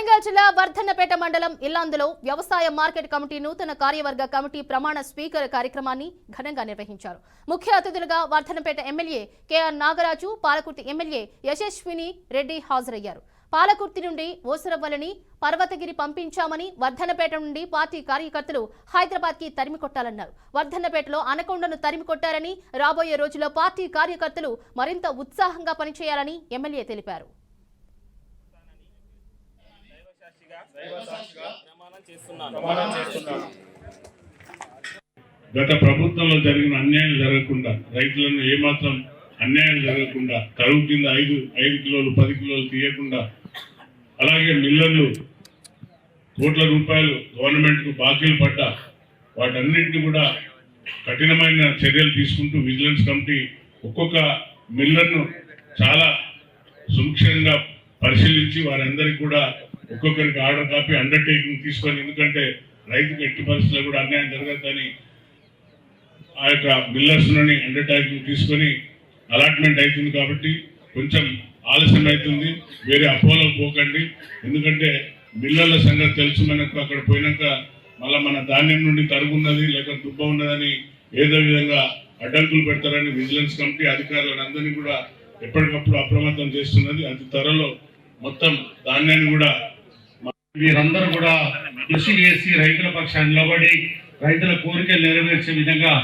వరంగల్ జిల్లా వర్ధన్నపేట మండలం ఇల్లాందులో వ్యవసాయ మార్కెట్ కమిటీ నూతన కార్యవర్గ కమిటీ ప్రమాణ స్వీకార కార్యక్రమాన్ని ఘనంగా నిర్వహించారు. ముఖ్య అతిథులుగా వర్ధన్నపేట ఎమ్మెల్యే కెఆర్ నాగరాజు, పాలకుర్తి ఎమ్మెల్యే యశస్విని రెడ్డి హాజరయ్యారు. పాలకుర్తి నుండి ఓసరవ్వలని పర్వతగిరి పంపించామని, వర్ధన్నపేట నుండి పార్టీ కార్యకర్తలు హైదరాబాద్ కి తరిమి కొట్టాలన్నారు. వర్ధన్నపేటలో అనకొండను తరిమి కొట్టారని, రాబోయే రోజుల్లో పార్టీ కార్యకర్తలు మరింత ఉత్సాహంగా పనిచేయాలని ఎమ్మెల్యే తెలిపారు. గత ప్రభుత్వంలో జరిగిన అన్యాయం జరగకుండా, రైతులను ఏమాత్రం అన్యాయం జరగకుండా, కరువు కింద 5 కిలోలు 10 కిలోలు తీయకుండా, అలాగే మిల్లర్లు కోట్ల రూపాయలు గవర్నమెంట్కు బాకీలు పడ్డా వాటన్నింటినీ కూడా కఠినమైన చర్యలు తీసుకుంటూ విజిలెన్స్ కమిటీ ఒక్కొక్క మిల్లర్ను చాలా సూక్ష్మంగా పరిశీలించి వారందరికీ కూడా ఒక్కొక్కరికి ఆర్డర్ కాపీ అండర్టేకింగ్ తీసుకొని, ఎందుకంటే రైతుకు ఎట్టి పరిస్థితుల్లో కూడా అన్యాయం జరగద్దని ఆ యొక్క మిల్లర్స్ని అండర్టేకింగ్ తీసుకొని అలాట్మెంట్ అవుతుంది. కాబట్టి కొంచెం ఆలస్యం అవుతుంది, వేరే అపోలో పోకండి. ఎందుకంటే మిల్లర్ల సంగతి తెలుసు మనకు. అక్కడ పోయినాక మళ్ళీ మన ధాన్యం నుండి తరుగున్నది లేక దుబ్బ ఉన్నదని ఏదో విధంగా అడ్డంకులు పెడతారని విజిలెన్స్ కమిటీ అధికారులందరినీ కూడా ఎప్పటికప్పుడు అప్రమత్తం చేస్తున్నది. అతి త్వరలో మొత్తం ధాన్యాన్ని కూడా వీరందరూ కూడా కృషి చేసి రైతుల పక్షాన్ని నిలబడి రైతుల కోరికలు నెరవేర్చే విధంగా,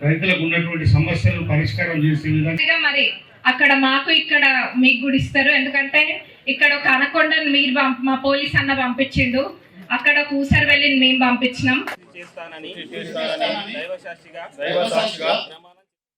రైతులకు ఉన్నటువంటి సమస్యలు పరిష్కారం చేసే విధంగా మరి అక్కడ మాకు ఇక్కడ మీకు కూడా ఇస్తారు. ఎందుకంటే ఇక్కడ ఒక అనకొండను మీరు మా పోలీస్ అన్న పంపించిండు, అక్కడ కూసర్ వెళ్ళి మేము పంపించినాం.